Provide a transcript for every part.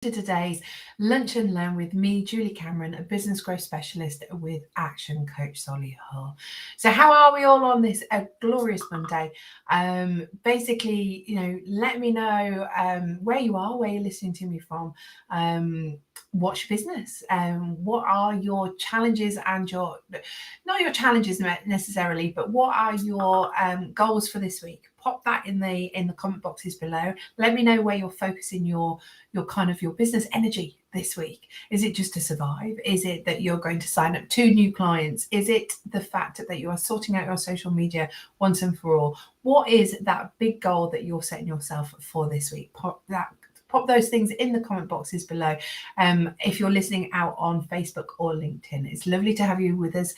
to today's Lunch and Learn with me, Julie Cameron, a business growth specialist with Action Coach Solihull. So how are we all on this glorious Monday? Basically, let me know where you are, where you're listening to me from. What's your business? What are your challenges and not your challenges necessarily, but what are your goals for this week? Pop that in the comment boxes below. Let me know where you're focusing your business energy this week. Is it just to survive? Is it that you're going to sign up 2 new clients? Is it the fact that you are sorting out your social media once and for all? What is that big goal that you're setting yourself for this week? Pop those things in the comment boxes below. If you're listening out on Facebook or LinkedIn, it's lovely to have you with us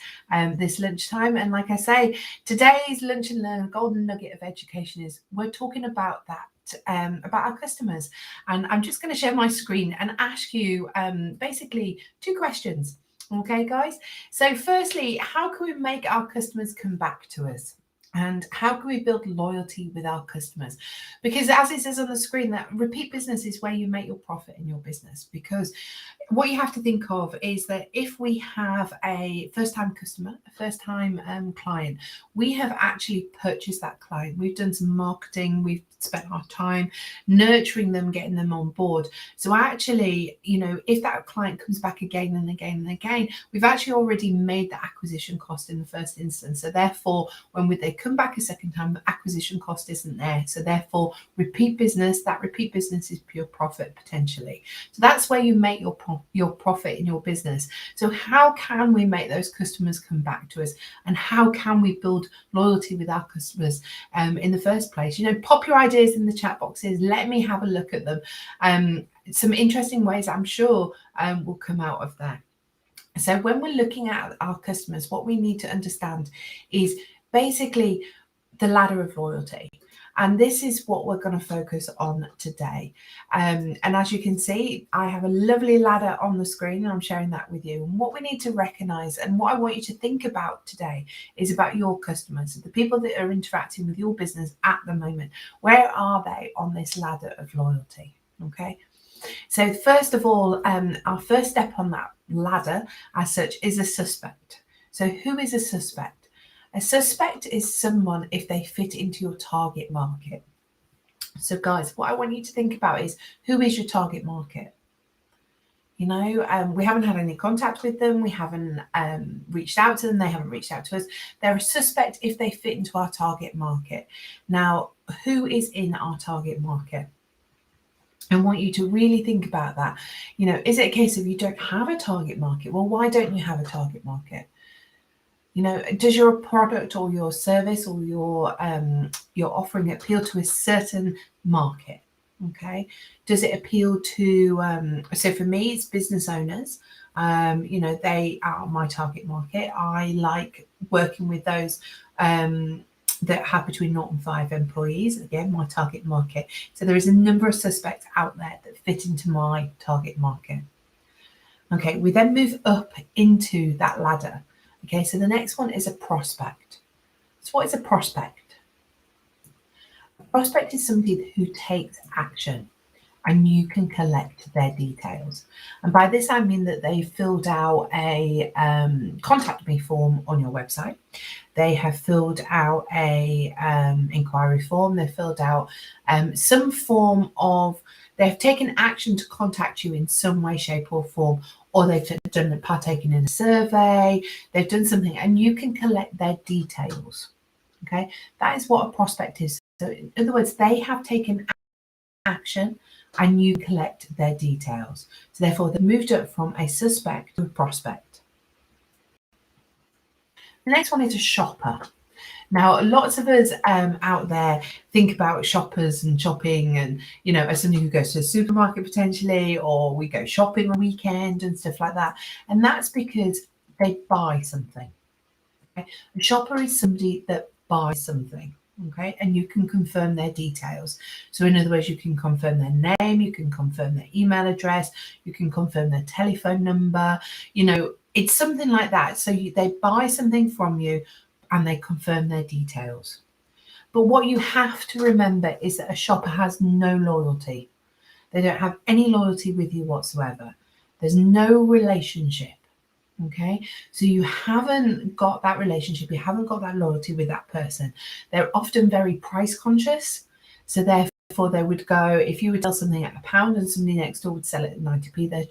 this lunchtime. And like I say, today's Lunch and Learn golden nugget of education is we're talking about that. About our customers, and I'm just going to share my screen and ask you basically 2 questions. Okay, guys. So firstly, how can we make our customers come back to us? And how can we build loyalty with our customers? Because as it says on the screen, that repeat business is where you make your profit in your business. Because what you have to think of is that if we have a first-time customer, a first-time client, we have actually purchased that client. We've done some marketing. We've spent our time nurturing them, getting them on board. So actually, if that client comes back again and again and again, we've actually already made the acquisition cost in the first instance. So therefore, when they come back a second time, the acquisition cost isn't there. So therefore, repeat business is pure profit potentially. So that's where you make your profit in your business. So how can we make those customers come back to us, and how can we build loyalty with our customers in the first place? Pop your ideas in the chat boxes. Let me have a look at them. Some interesting ways I'm sure will come out of there. So when we're looking at our customers, what we need to understand is basically the ladder of loyalty. And this is what we're going to focus on today. And as you can see, I have a lovely ladder on the screen, and I'm sharing that with you. And what we need to recognize, and what I want you to think about today, is about your customers, the people that are interacting with your business at the moment. Where are they on this ladder of loyalty? Okay. So first of all, our first step on that ladder as such is a suspect. So who is a suspect? A suspect is someone if they fit into your target market. So guys, what I want you to think about is, who is your target market? We haven't had any contact with them. We haven't reached out to them. They haven't reached out to us. They're a suspect if they fit into our target market. Now, who is in our target market? I want you to really think about that. Is it a case of you don't have a target market? Well, why don't you have a target market? Does your product or your service or your offering appeal to a certain market? Okay. Does it appeal to, so for me, it's business owners. They are my target market. I like working with those that have between 0 and 5 employees. Again, my target market. So there is a number of suspects out there that fit into my target market. Okay, we then move up into that ladder. Okay, so the next one is a prospect. So what is a prospect? A prospect is somebody who takes action, and you can collect their details. And by this, I mean that they filled out a contact me form on your website. They have filled out a inquiry form. They've filled out some form of, they've taken action to contact you in some way, shape or form, or they've partaken in a survey, they've done something, and you can collect their details. Okay, that is what a prospect is. So in other words, they have taken action and you collect their details. So therefore, they've moved up from a suspect to a prospect. The next one is a shopper. Now, lots of us out there think about shoppers and shopping and, as somebody who goes to a supermarket potentially, or we go shopping on a weekend and stuff like that. And that's because they buy something. Okay? A shopper is somebody that buys something. Okay, and you can confirm their details. So in other words, you can confirm their name, you can confirm their email address, you can confirm their telephone number. It's something like that. So they buy something from you and they confirm their details. But what you have to remember is that a shopper has no loyalty. They don't have any loyalty with you whatsoever. There's no relationship. Okay, so you haven't got that relationship, you haven't got that loyalty with that person. They're often very price conscious, so therefore they would go, if you would sell something at £1 and somebody next door would sell it at 90p, their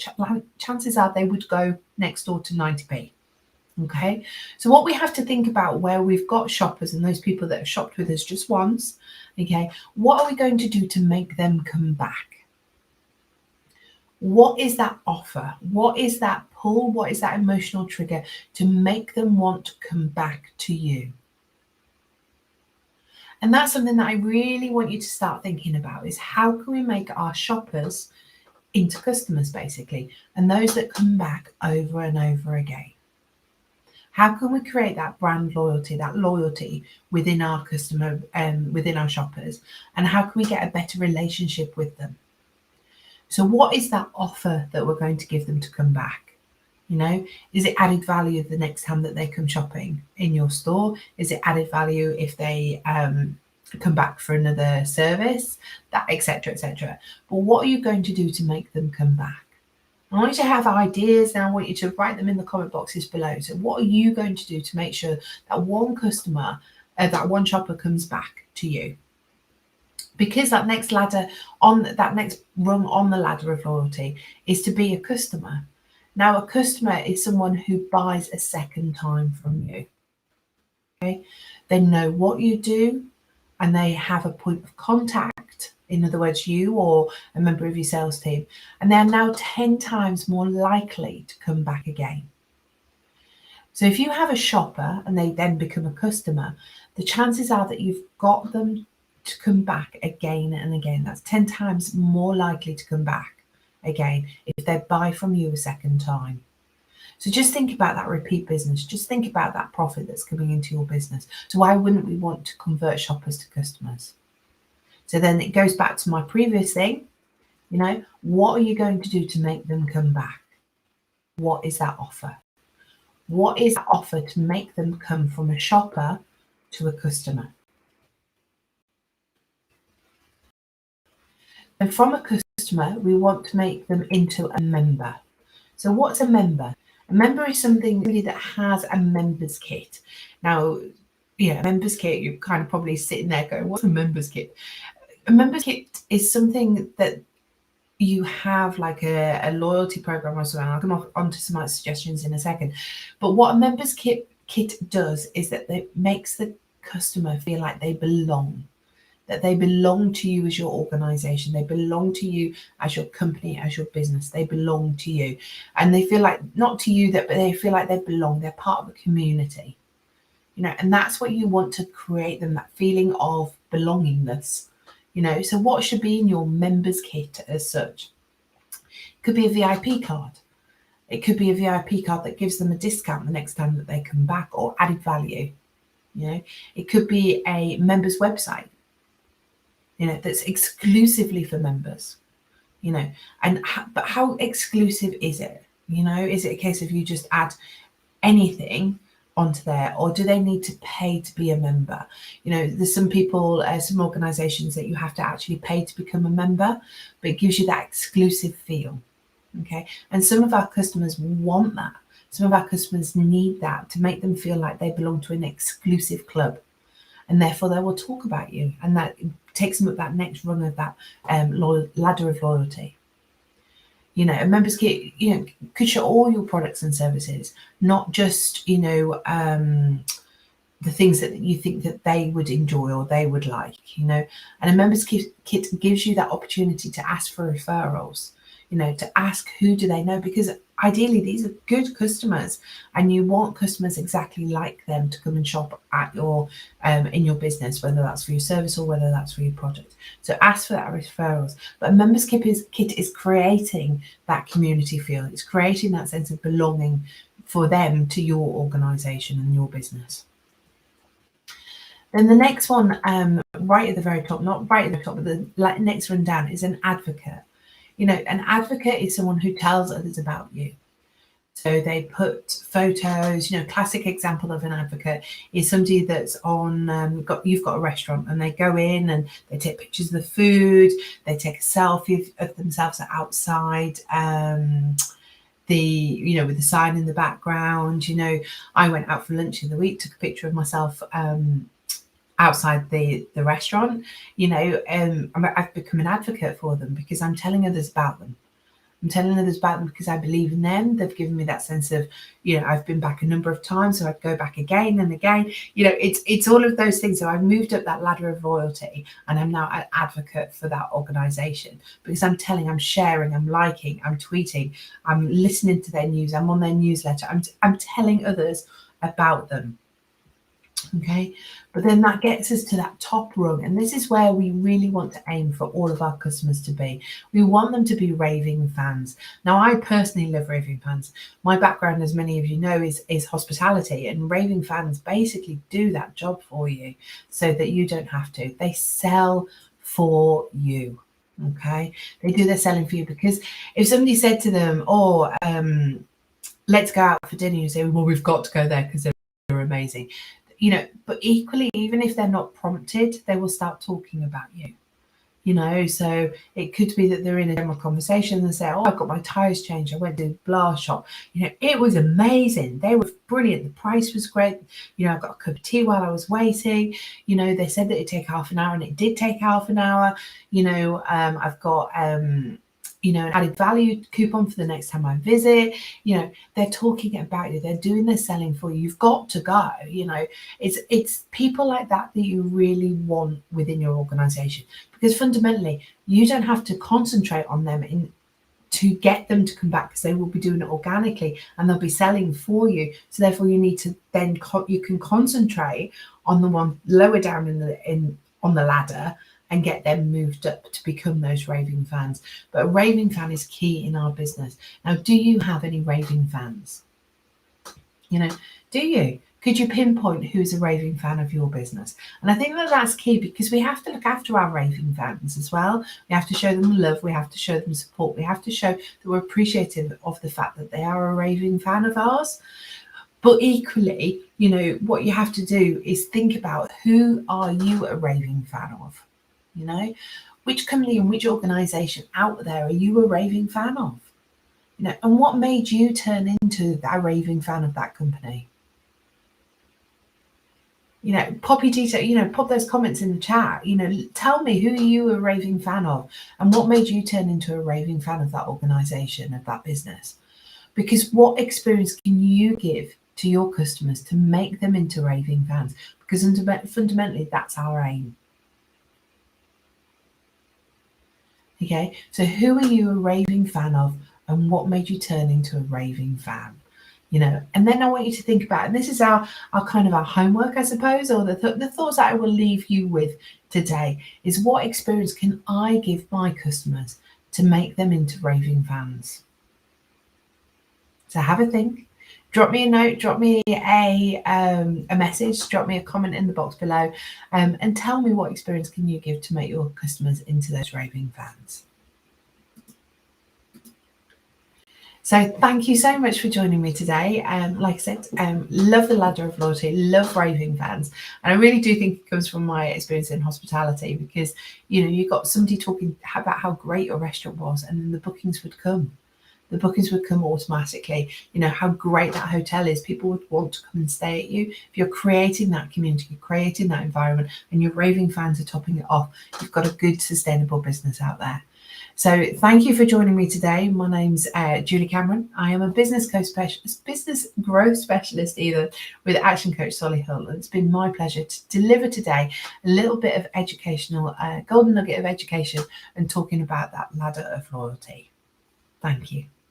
chances are they would go next door to 90p. Okay, so what we have to think about where we've got shoppers and those people that have shopped with us just once, okay, what are we going to do to make them come back? What is that offer? What is that pull? What is that emotional trigger to make them want to come back to you? And that's something that I really want you to start thinking about, is how can we make our shoppers into customers, basically, and those that come back over and over again? How can we create that brand loyalty, that loyalty within our customer and within our shoppers? And how can we get a better relationship with them? So what is that offer that we're going to give them to come back? You know, is it added value the next time that they come shopping in your store? Is it added value if they come back for another service, that etc., etc. But what are you going to do to make them come back? I want you to have ideas, and I want you to write them in the comment boxes below. So what are you going to do to make sure that one customer, that one shopper comes back to you? Because that next ladder on that next rung on the ladder of loyalty is to be a customer. Now, a customer is someone who buys a second time from you. Okay, they know what you do, and they have a point of contact. In other words, you or a member of your sales team, and they're now 10 times more likely to come back again. So if you have a shopper and they then become a customer, the chances are that you've got them to come back again and again. That's 10 times more likely to come back again if they buy from you a second time. So just think about that repeat business. Just think about that profit that's coming into your business. So why wouldn't we want to convert shoppers to customers? So then it goes back to my previous thing, you know, what are you going to do to make them come back? What is that offer? What is that offer to make them come from a shopper to a customer? And from a customer, we want to make them into a member. So what's a member? A member is something really that has a member's kit. Now, yeah, a member's kit, you're kind of probably sitting there going, what's a member's kit? A member's kit is something that you have like a loyalty program or something. I'll come on to some other suggestions in a second. But what a member's kit does is that it makes the customer feel like they belong. That they belong to you as your organization, they belong to you as your company, as your business, they belong to you. And they feel like, not to you, but they feel like they belong, they're part of a community. You know, and that's what you want to create them, that feeling of belongingness. You know, so what should be in your members kit as such? It could be a VIP card. It could be a VIP card that gives them a discount the next time that they come back, or added value. You know, it could be a members website, you know, that's exclusively for members, you know, but how exclusive is it? You know, is it a case of you just add anything onto there, or do they need to pay to be a member? You know, there's some people, some organizations that you have to actually pay to become a member, but it gives you that exclusive feel. Okay, and some of our customers want that. Some of our customers need that to make them feel like they belong to an exclusive club, and therefore they will talk about you, and that takes them up that next rung of that ladder of loyalty. You know, a members kit, you know, could show all your products and services, not just, you know, the things that you think that they would enjoy or they would like, you know. And a members kit gives you that opportunity to ask for referrals, you know, to ask who do they know, because ideally these are good customers and you want customers exactly like them to come and shop at your in your business, whether that's for your service or whether that's for your product. So ask for that referrals. But a members kit is creating that community feel. It's creating that sense of belonging for them to your organization and your business. Then the next one, right at the very top, not right at the top, but the next one down, is an advocate. You know, an advocate is someone who tells others about you. So they put photos, classic example of an advocate is somebody that's on, you've got a restaurant and they go in and they take pictures of the food, they take a selfie of themselves outside, with the sign in the background. I went out for lunch the other week, took a picture of myself outside the restaurant. I've become an advocate for them because I'm telling others about them. I'm telling others about them because I believe in them. They've given me that sense of, I've been back a number of times, so I'd go back again and again. It's all of those things. So I've moved up that ladder of loyalty, and I'm now an advocate for that organization because I'm sharing, I'm liking, I'm tweeting, I'm listening to their news, I'm on their newsletter, I'm telling others about them. Okay, but then that gets us to that top rung, and this is where we really want to aim for all of our customers to be. We want them to be raving fans. Now, I personally love raving fans. My background, as many of you know, is hospitality, and raving fans basically do that job for you so that you don't have to. They sell for you. Okay, they do their selling for you, because if somebody said to them, let's go out for dinner, you say, well, we've got to go there because they're amazing. But equally, even if they're not prompted, they will start talking about you. So it could be that they're in a general conversation and they say, oh, I've got my tires changed, I went to blah shop, it was amazing, they were brilliant, the price was great, I got a cup of tea while I was waiting, they said that it'd take half an hour, and it did take half an hour. I've got an added value coupon for the next time I visit. They're talking about you, they're doing their selling for you. You've got to go. It's people like that you really want within your organization, because fundamentally you don't have to concentrate on them to get them to come back, because they will be doing it organically and they'll be selling for you. So therefore you need to then you can concentrate on the one lower down on the ladder and get them moved up to become those raving fans. But a raving fan is key in our business. Now, do you have any raving fans? Do you? Could you pinpoint who's a raving fan of your business? And I think that that's key, because we have to look after our raving fans as well. We have to show them love. We have to show them support. We have to show that we're appreciative of the fact that they are a raving fan of ours. But equally, what you have to do is think about, who are you a raving fan of? Which company and which organization out there are you a raving fan of? And what made you turn into a raving fan of that company? Pop your detail, pop those comments in the chat. Tell me, who are you a raving fan of, and what made you turn into a raving fan of that organization, of that business? Because what experience can you give to your customers to make them into raving fans? Because fundamentally, that's our aim. Okay, so who are you a raving fan of, and what made you turn into a raving fan? And then I want you to think about, and this is our kind of our homework, I suppose, or the thoughts that I will leave you with today, is what experience can I give my customers to make them into raving fans? So have a think. Drop me a note, drop me a message, drop me a comment in the box below, and tell me, what experience can you give to make your customers into those raving fans? So thank you so much for joining me today. Like I said, love the ladder of loyalty, love raving fans. And I really do think it comes from my experience in hospitality, because, you got somebody talking about how great your restaurant was, and then the bookings would come. The bookings would come automatically. How great that hotel is. People would want to come and stay at you. If you're creating that community, you're creating that environment, and your raving fans are topping it off, you've got a good, sustainable business out there. So thank you for joining me today. My name's Julie Cameron. I am a business growth specialist with Action Coach Solihull. And it's been my pleasure to deliver today a little bit of educational, golden nugget of education, and talking about that ladder of loyalty. Thank you.